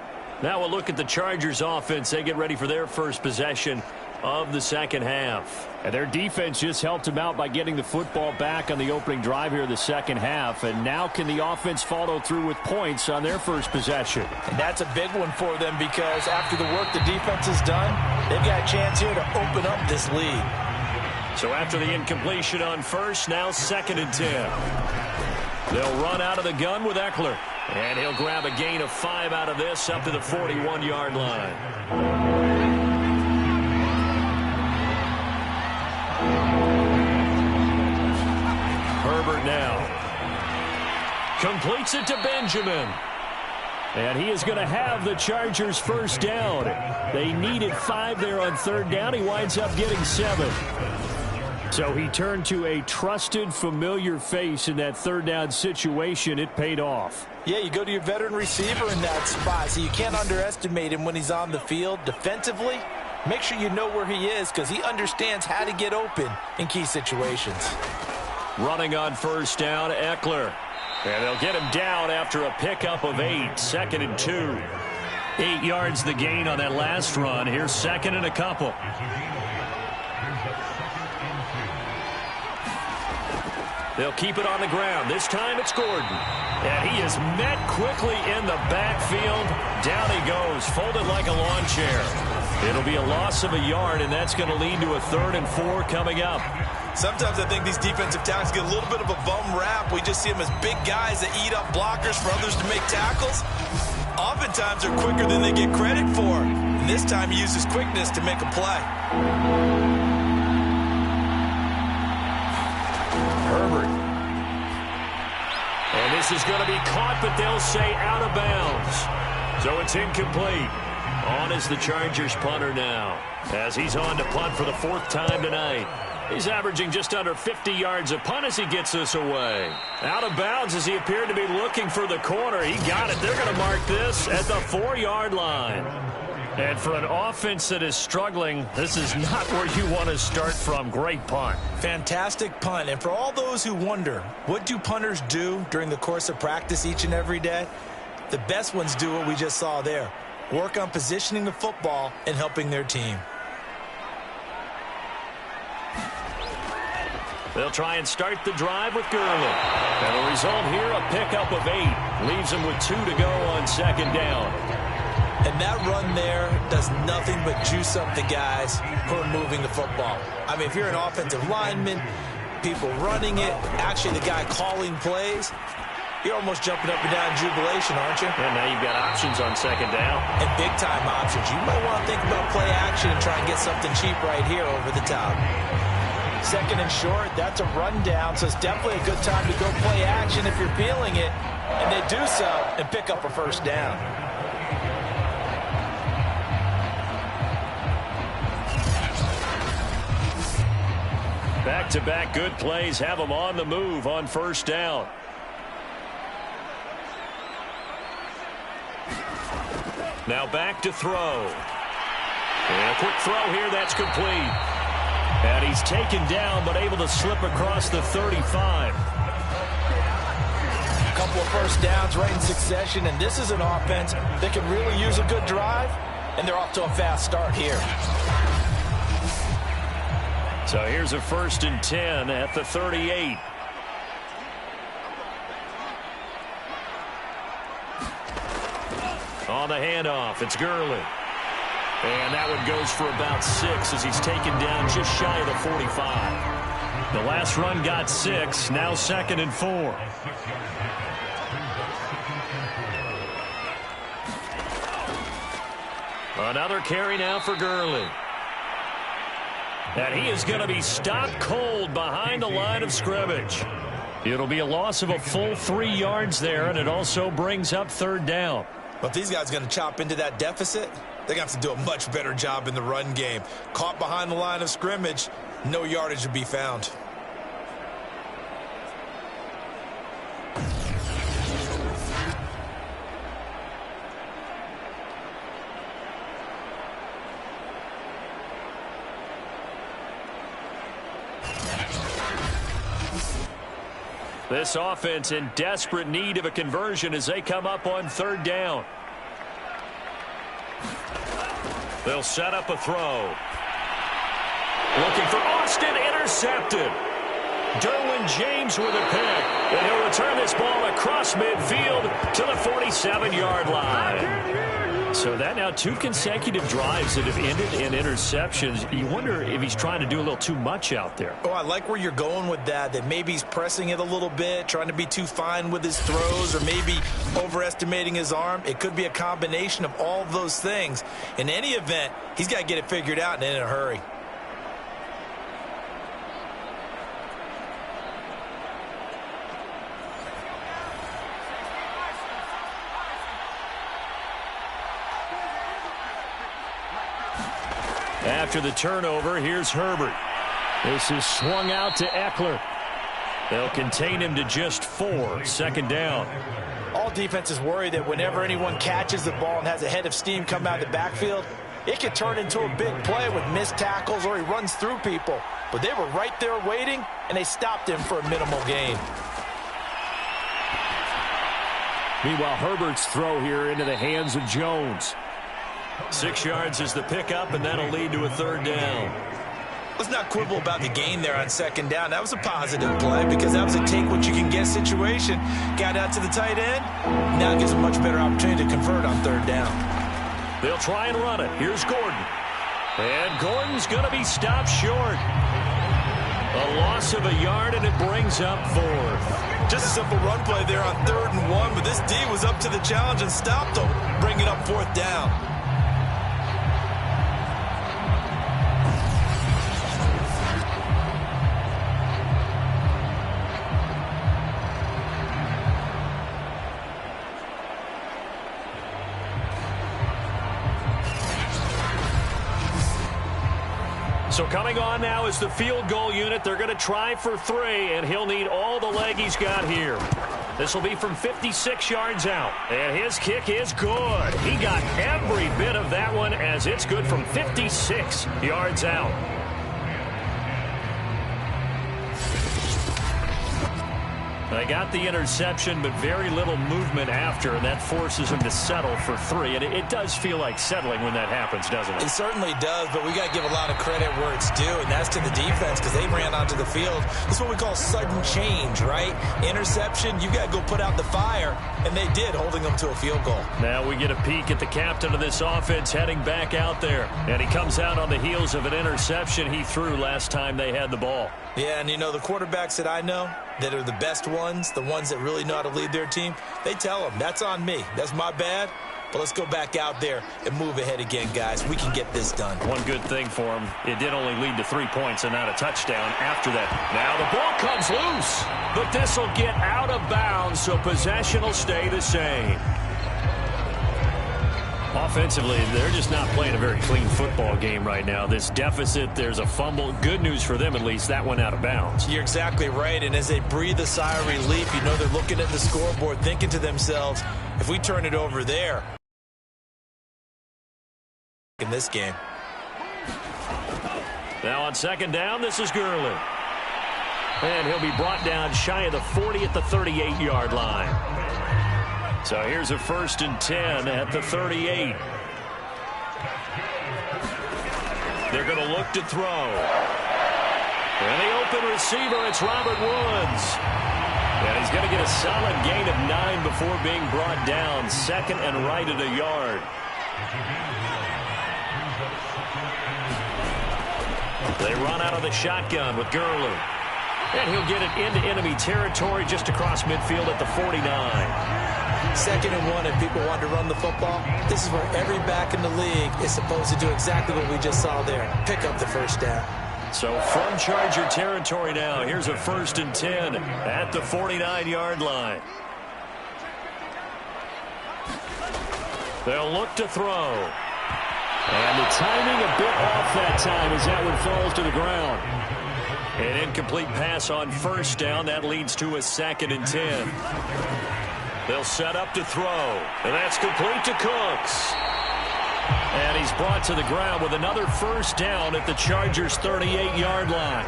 Now we'll look at the Chargers offense. They get ready for their first possession of the second half. And their defense just helped them out by getting the football back on the opening drive here in the second half. And now can the offense follow through with points on their first possession? And that's a big one for them, because after the work the defense has done, they've got a chance here to open up this lead. So after the incompletion on first, now 2nd and 10. They'll run out of the gun with Eckler. And he'll grab a gain of 5 out of this up to the 41-yard line. Herbert now. Completes it to Benjamin. And he is going to have the Chargers first down. They needed 5 there on third down. He winds up getting 7. So he turned to a trusted, familiar face in that third down situation. It paid off. Yeah, you go to your veteran receiver in that spot, so you can't underestimate him when he's on the field. Defensively, make sure you know where he is, because he understands how to get open in key situations. Running on first down, Eckler. And they'll get him down after a pickup of 8. 2nd and 2. 8 yards the gain on that last run. Here's 2nd and a couple. They'll keep it on the ground. This time it's Gordon. And he is met quickly in the backfield. Down he goes, folded like a lawn chair. It'll be a loss of a yard, and that's going to lead to a 3rd and 4 coming up. Sometimes I think these defensive tackles get a little bit of a bum rap. We just see them as big guys that eat up blockers for others to make tackles. Oftentimes they're quicker than they get credit for. And this time he uses quickness to make a play. Herbert. And this is going to be caught, but they'll say out of bounds. So it's incomplete. On is the Chargers punter now, as he's on to punt for the 4th time tonight. He's averaging just under 50 yards a punt as he gets this away. Out of bounds as he appeared to be looking for the corner. He got it. They're going to mark this at the 4-yard line. And for an offense that is struggling, this is not where you want to start from. Great punt. Fantastic punt. And for all those who wonder, what do punters do during the course of practice each and every day? The best ones do what we just saw there. Work on positioning the football and helping their team. They'll try and start the drive with Gurley. And the result here, a pickup of 8. Leaves them with 2 to go on 2nd down. And that run there does nothing but juice up the guys who are moving the football. I mean, if you're an offensive lineman, people running it, actually the guy calling plays, you're almost jumping up and down in jubilation, aren't you? And now you've got options on 2nd down. And big-time options. You might want to think about play action and try and get something cheap right here over the top. 2nd and short, that's a rundown, so it's definitely a good time to go play action if you're feeling it. And they do so and pick up a 1st down. Back-to-back good plays have them on the move on 1st down. Now back to throw. And a quick throw here, that's complete. And he's taken down, but able to slip across the 35. A couple of 1st downs right in succession, and this is an offense that can really use a good drive, and they're off to a fast start here. So here's a 1st and 10 at the 38. On the handoff, it's Gurley. And that one goes for about 6 as he's taken down just shy of the 45. The last run got 6, now 2nd and 4. Another carry now for Gurley. And he is going to be stopped cold behind the line of scrimmage. It'll be a loss of a full 3 yards there, and it also brings up 3rd down. But if these guys are going to chop into that deficit, they're going to have to do a much better job in the run game. Caught behind the line of scrimmage, no yardage to be found. This offense in desperate need of a conversion as they come up on 3rd down. They'll set up a throw. Looking for Austin, intercepted. Derwin James with a pick. And he'll return this ball across midfield to the 47-yard line. So that now 2 consecutive drives that have ended in interceptions. You wonder if he's trying to do a little too much out there. Oh, I like where you're going with that maybe he's pressing it a little bit, trying to be too fine with his throws, or maybe overestimating his arm. It could be a combination of all of those things. In any event, he's got to get it figured out and in a hurry. After the turnover, here's Herbert. This is swung out to Eckler. They'll contain him to just 4, 2nd down. All defenses worry that whenever anyone catches the ball and has a head of steam come out of the backfield, it could turn into a big play with missed tackles or he runs through people. But they were right there waiting, and they stopped him for a minimal gain. Meanwhile, Herbert's throw here into the hands of Jones. 6 yards is the pickup, and that'll lead to a 3rd down. Let's not quibble about the gain there on 2nd down. That was a positive play because that was a take-what-you-can-get situation. Got out to the tight end. Now it gives a much better opportunity to convert on 3rd down. They'll try and run it. Here's Gordon. And Gordon's going to be stopped short. A loss of a yard, and it brings up 4th. Just a simple run play there on 3rd and 1, but this D was up to the challenge and stopped him, bringing up 4th down. So coming on now is the field goal unit. They're going to try for 3, and he'll need all the leg he's got here. This will be from 56 yards out, and his kick is good. He got every bit of that one, as it's good from 56 yards out. They got the interception, but very little movement after, and that forces him to settle for 3. And it does feel like settling when that happens, doesn't it? It certainly does, but we got to give a lot of credit where it's due, and that's to the defense because they ran onto the field. This is what we call sudden change, right? Interception, you got to go put out the fire, and they did, holding them to a field goal. Now we get a peek at the captain of this offense heading back out there, and he comes out on the heels of an interception he threw last time they had the ball. Yeah, and you know, the quarterbacks that I know that are the best ones, the ones that really know how to lead their team, they tell them, that's on me. That's my bad. But let's go back out there and move ahead again, guys. We can get this done. One good thing for him, it did only lead to 3 points and not a touchdown after that. Now the ball comes loose, but this will get out of bounds, so possession will stay the same. Offensively, they're just not playing a very clean football game right now. This deficit, there's a fumble. Good news for them, at least. That went out of bounds. You're exactly right, and as they breathe a sigh of relief, you know they're looking at the scoreboard, thinking to themselves, if we turn it over there in this game. Now on 2nd down, this is Gurley. And he'll be brought down shy of the 40 at the 38-yard line. So here's a 1st and 10 at the 38. They're going to look to throw. And the open receiver, it's Robert Woods. And he's going to get a solid gain of 9 before being brought down. 2nd and right at a yard. They run out of the shotgun with Gurley. And he'll get it into enemy territory just across midfield at the 49. 2nd and 1, and people want to run the football. This is where every back in the league is supposed to do exactly what we just saw there. Pick up the 1st down. So from Charger territory now, here's a 1st and 10 at the 49-yard line. They'll look to throw. And the timing a bit off that time as that one falls to the ground. An incomplete pass on 1st down. That leads to a 2nd and 10. They'll set up to throw. And that's complete to Cooks. And he's brought to the ground with another 1st down at the Chargers' 38-yard line.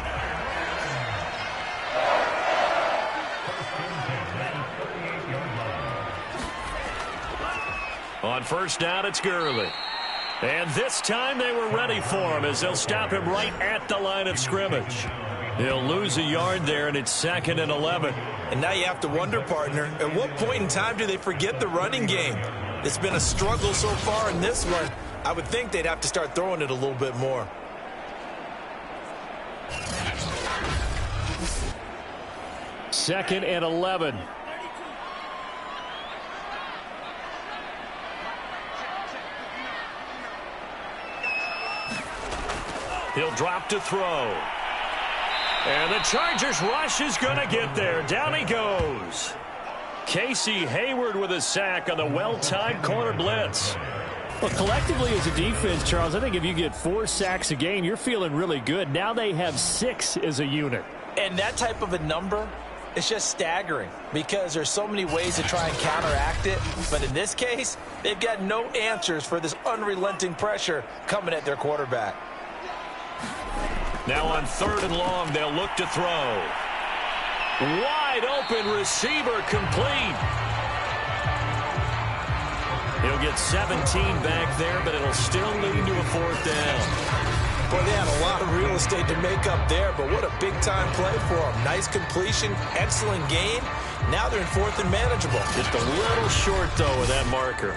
On 1st down, it's Gurley. And this time they were ready for him as they'll stop him right at the line of scrimmage. They'll lose a yard there, and it's 2nd and 11. And now you have to wonder, partner, at what point in time do they forget the running game? It's been a struggle so far in this one. I would think they'd have to start throwing it a little bit more. Second and 11. He'll drop to throw. And the Chargers rush is going to get there. Down he goes. Casey Hayward with a sack on the well-timed corner blitz. Well, collectively as a defense, Charles, I think if you get 4 sacks a game, you're feeling really good. Now they have 6 as a unit. And that type of a number, it's just staggering because there's so many ways to try and counteract it. But in this case, they've got no answers for this unrelenting pressure coming at their quarterback. Now on 3rd and long, they'll look to throw. Wide open receiver complete. He'll get 17 back there, but it'll still lead to a 4th down. Boy, they had a lot of real estate to make up there, but what a big-time play for them. Nice completion, excellent gain. Now they're in 4th and manageable. Just a little short, though, with that marker.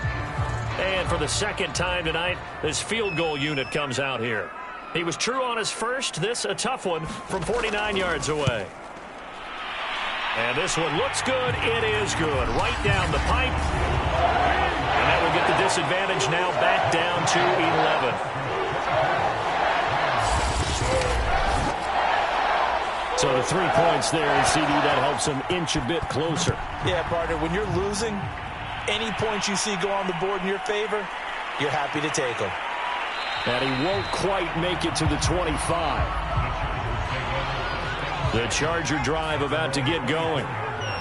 And for the second time tonight, this field goal unit comes out here. He was true on his first. This a tough one from 49 yards away. And this one looks good. It is good. Right down the pipe. And that will get the disadvantage now back down to 11. So the 3 points there, and CD, that helps them inch a bit closer. Yeah, partner, when you're losing, any points you see go on the board in your favor, you're happy to take them. And he won't quite make it to the 25. The Charger drive about to get going.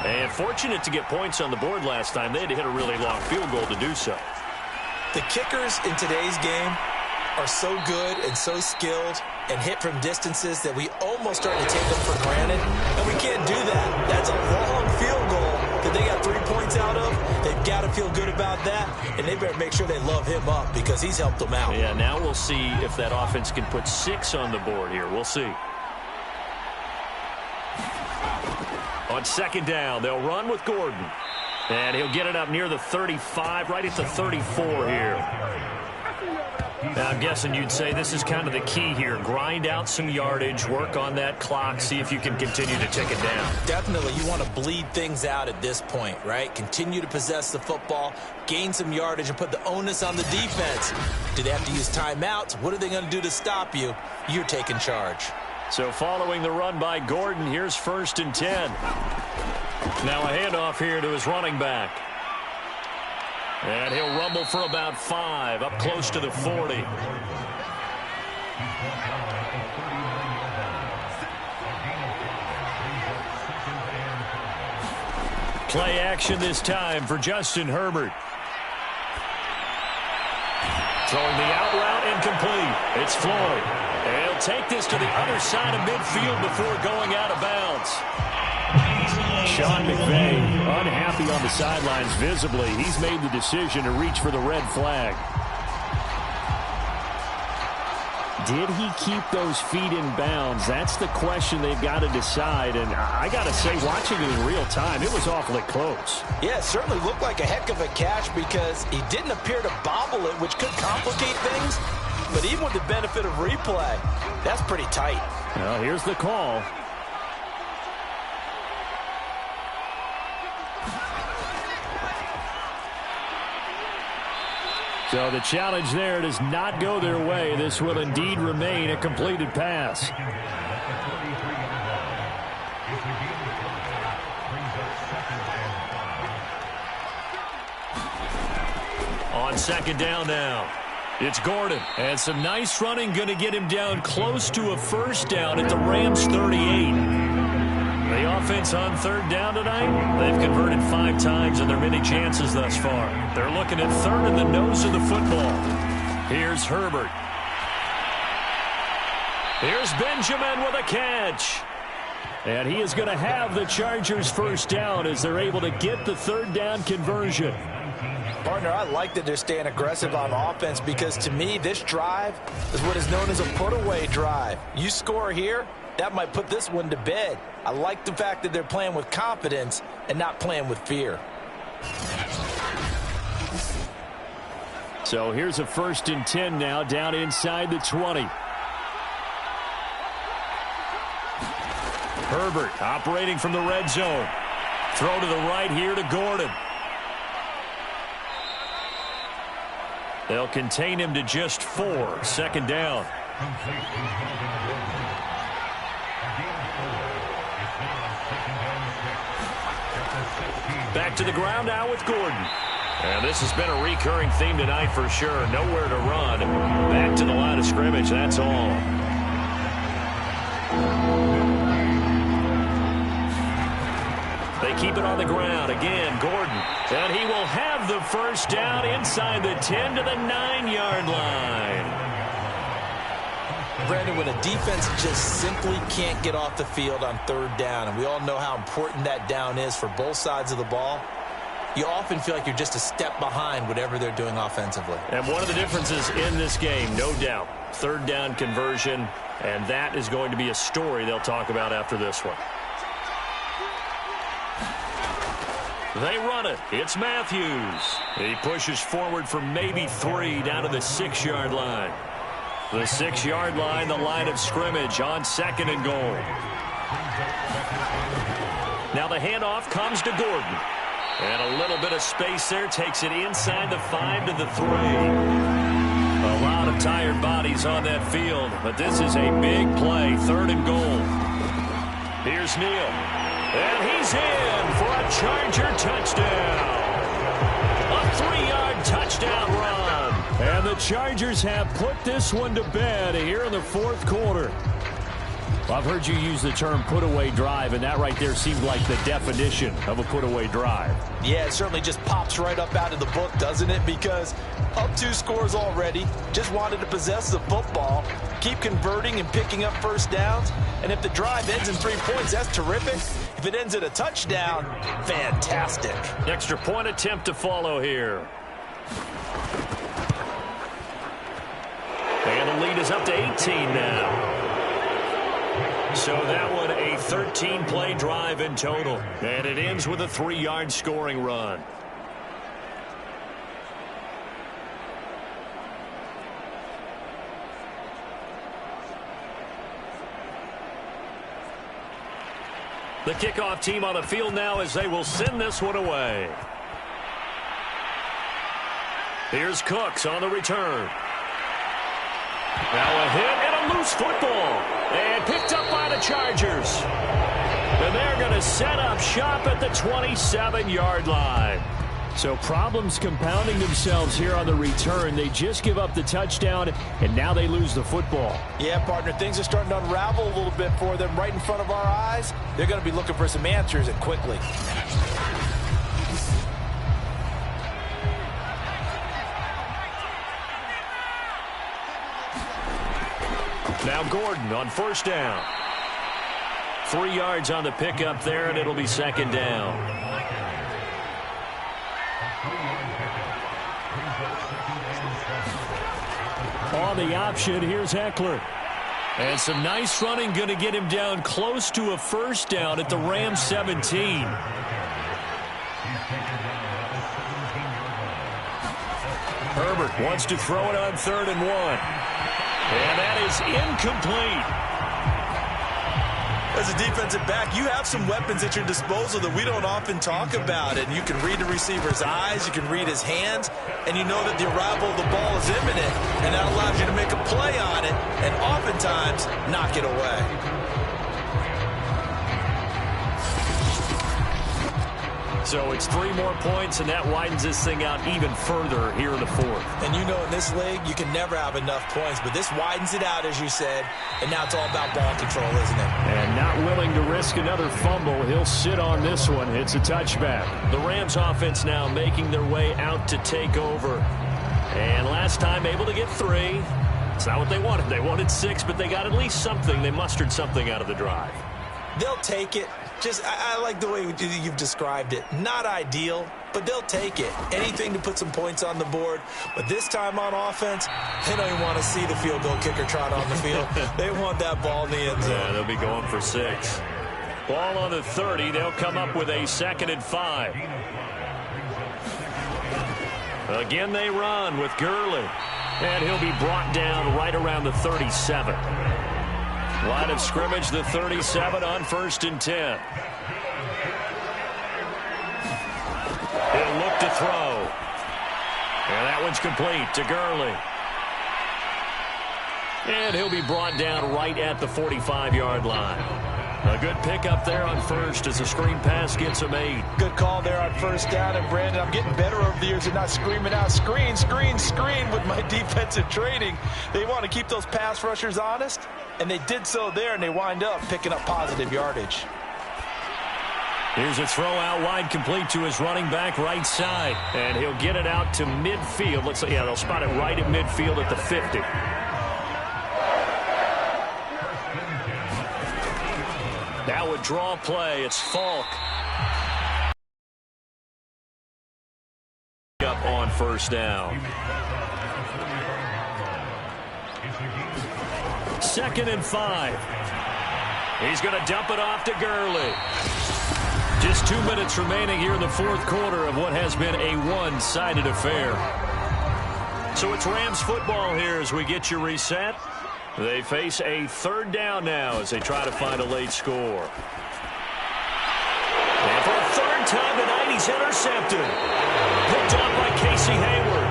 And fortunate to get points on the board last time. They had to hit a really long field goal to do so. The kickers in today's game are so good and so skilled and hit from distances that we almost start to take them for granted. And we can't do that. That's a long field goal that they got 3 points out of. They've got to feel good about that, and they better make sure they love him up because he's helped them out. Yeah, now we'll see if that offense can put 6 on the board here. We'll see. On second down, they'll run with Gordon. And he'll get it up near the 35, right at the 34 here. Now, I'm guessing you'd say this is kind of the key here. Grind out some yardage, work on that clock, see if you can continue to tick it down. Definitely. You want to bleed things out at this point, right? Continue to possess the football, gain some yardage, and put the onus on the defense. Do they have to use timeouts? What are they going to do to stop you? You're taking charge. So following the run by Gordon, here's 1st and 10. Now a handoff here to his running back. And he'll rumble for about 5, up close to the 40. Play action this time for Justin Herbert. Throwing the out route incomplete. It's Floyd. And he'll take this to the other side of midfield before going out of bounds. Sean McVay unhappy on the sidelines visibly. He's made the decision to reach for the red flag. Did he keep those feet in bounds? That's the question they've got to decide. And I got to say, watching it in real time, it was awfully close. Yeah, it certainly looked like a heck of a catch because he didn't appear to bobble it, which could complicate things. But even with the benefit of replay, that's pretty tight. Well, here's the call. So the challenge there does not go their way. This will indeed remain a completed pass. On second down now, it's Gordon. And some nice running going to get him down close to a 1st down at the Rams 38. The offense on 3rd down tonight, they've converted 5 times in their many chances thus far. They're looking at 3rd in the nose of the football. Here's Herbert. Here's Benjamin with a catch. And he is going to have the Chargers 1st down as they're able to get the 3rd down conversion. Partner, I like that they're staying aggressive on offense because to me, this drive is what is known as a put-away drive. You score here, that might put this one to bed. I like the fact that they're playing with confidence and not playing with fear. So here's a 1st and 10 now down inside the 20. Herbert operating from the red zone. Throw to the right here to Gordon. They'll contain him to just 4. 2nd down. Back to the ground now with Gordon. And this has been a recurring theme tonight for sure. Nowhere to run. Back to the line of scrimmage, that's all. They keep it on the ground. Again, Gordon. And he will have the 1st down inside the 10 to the 9-yard line. Brandon, when a defense just simply can't get off the field on 3rd down, and we all know how important that down is for both sides of the ball, you often feel like you're just a step behind whatever they're doing offensively. And one of the differences in this game, no doubt, 3rd down conversion, and that is going to be a story they'll talk about after this one. They run it. It's Matthews. He pushes forward for maybe 3 down to the 6-yard line. The 6-yard line, the line of scrimmage on 2nd and goal. Now the handoff comes to Gordon. And a little bit of space there, takes it inside the 5 to the 3. A lot of tired bodies on that field, but this is a big play, 3rd and goal. Here's Neal. And he's in for a Charger touchdown. A 3-yard touchdown run. And the Chargers have put this one to bed here in the 4th quarter. Well, I've heard you use the term put-away drive, and that right there seemed like the definition of a put-away drive. Yeah, it certainly just pops right up out of the book, doesn't it? Because up 2 scores already, just wanted to possess the football, keep converting and picking up first downs. And if the drive ends in 3 points, that's terrific. If it ends in a touchdown, fantastic. Extra point attempt to follow here. And the lead is up to 18 now. So that one a 13-play drive in total. And it ends with a 3-yard scoring run. The kickoff team on the field now as they will send this one away. Here's Cooks on the return. Now a hit and a loose football. And picked up by the Chargers. And they're going to set up shop at the 27-yard line. So problems compounding themselves here on the return. They just give up the touchdown, and now they lose the football. Yeah, partner, things are starting to unravel a little bit for them right in front of our eyes. They're going to be looking for some answers, and quickly. Now Gordon on 1st down. 3 yards on the pickup there, and it'll be 2nd down. On the option, here's Eckler. And some nice running, going to get him down close to a 1st down at the Rams 17. Herbert wants to throw it on 3rd and 1. And that is incomplete. As a defensive back, you have some weapons at your disposal that we don't often talk about. And you can read the receiver's eyes, you can read his hands, and you know that the arrival of the ball is imminent. And that allows you to make a play on it and oftentimes knock it away. So it's 3 more points, and that widens this thing out even further here in the 4th. And you know in this league, you can never have enough points, but this widens it out, as you said, and now it's all about ball control, isn't it? And not willing to risk another fumble. He'll sit on this one. It's a touchback. The Rams offense now making their way out to take over. And last time able to get 3. It's not what they wanted. They wanted 6, but they got at least something. They mustered something out of the drive. They'll take it. I like the way you've described it. Not ideal, but they'll take it. Anything to put some points on the board. But this time on offense, they don't even want to see the field goal kicker trot on the field. They want that ball in the end zone. Yeah, they'll be going for 6. Ball on the 30. They'll come up with a 2nd and 5. Again, they run with Gurley. And he'll be brought down right around the 37. Line of scrimmage, the 37 on 1st and 10. He'll look to throw. And that one's complete to Gurley. And he'll be brought down right at the 45-yard line. A good pickup there on 1st as the screen pass gets him 8. Good call there on 1st down. And, Brandon, I'm getting better over the years at not screaming out, screen, screen, screen with my defensive training. They want to keep those pass rushers honest, and they did so there, and they wind up picking up positive yardage. Here's a throw out wide, complete to his running back right side. And he'll get it out to midfield. Looks like, yeah, they'll spot it right at midfield at the 50. Now a draw play. It's Falk. Up on 1st down. 2nd and 5. He's going to dump it off to Gurley. Just 2 minutes remaining here in the fourth quarter of what has been a one-sided affair. So it's Rams football here as we get you reset. They face a third down now as they try to find a late score. And for a third time tonight, he's intercepted. Picked up by Casey Hayward.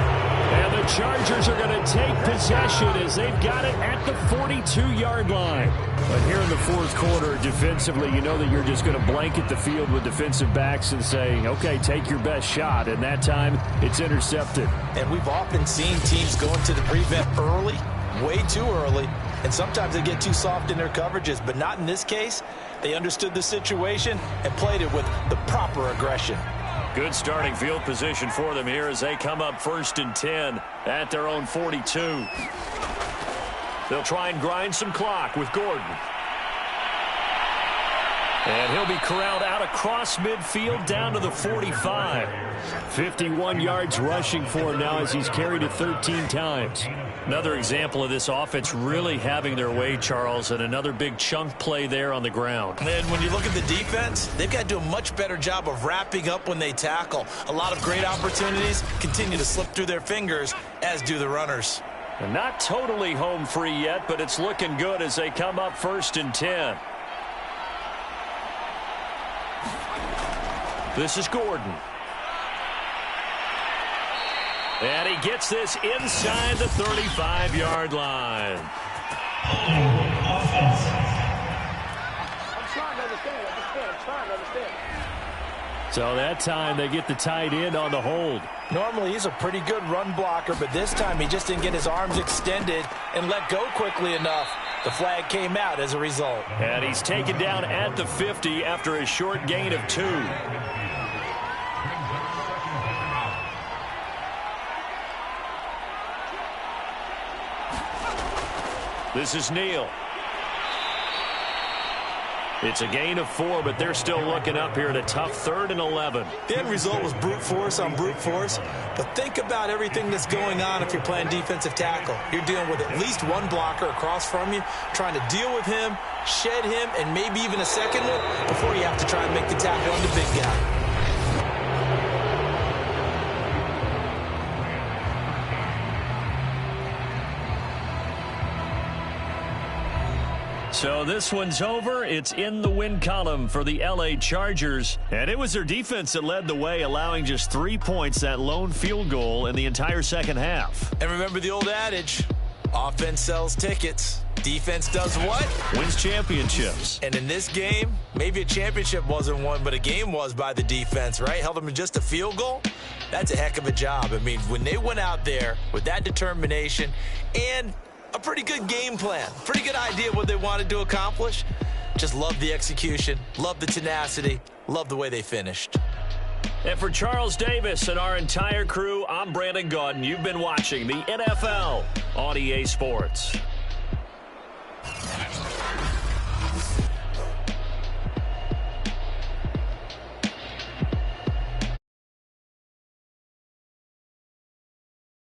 And the Chargers are going to take possession as they've got it at the 42-yard line. But here in the fourth quarter, defensively, you know that you're just going to blanket the field with defensive backs and say, okay, take your best shot. And that time, it's intercepted. And we've often seen teams go into the prevent early, way too early, and sometimes they get too soft in their coverages. But not in this case. They understood the situation and played it with the proper aggression. Good starting field position for them here as they come up 1st and 10 at their own 42. They'll try and grind some clock with Gordon. And he'll be corralled out across midfield down to the 45. 51 yards rushing for him now as he's carried it 13 times. Another example of this offense really having their way, Charles, and another big chunk play there on the ground. And when you look at the defense, they've got to do a much better job of wrapping up when they tackle. A lot of great opportunities continue to slip through their fingers, as do the runners. And not totally home free yet, but it's looking good as they come up 1st and 10. This is Gordon. And he gets this inside the 35-yard line. I'm trying to understand. So that time they get the tight end on the hold. Normally he's a pretty good run blocker, but this time he just didn't get his arms extended and let go quickly enough. The flag came out as a result. And he's taken down at the 50 after a short gain of 2. This is Neal. It's a gain of 4, but they're still looking up here at a tough 3rd and 11. The end result was brute force on brute force, but think about everything that's going on if you're playing defensive tackle. You're dealing with at least one blocker across from you, trying to deal with him, shed him, and maybe even a second one before you have to try and make the tackle on the big guy. So this one's over. It's in the win column for the L.A. Chargers. And it was their defense that led the way, allowing just 3 points, that lone field goal in the entire second half. And remember the old adage, offense sells tickets. Defense does what? Wins championships. And in this game, maybe a championship wasn't won, but a game was by the defense, right? Held them to just a field goal. That's a heck of a job. I mean, when they went out there with that determination and a pretty good game plan, pretty good idea what they wanted to accomplish. Just love the execution, love the tenacity, love the way they finished. And for Charles Davis and our entire crew, I'm Brandon Gaudin. You've been watching the NFL on EA Sports.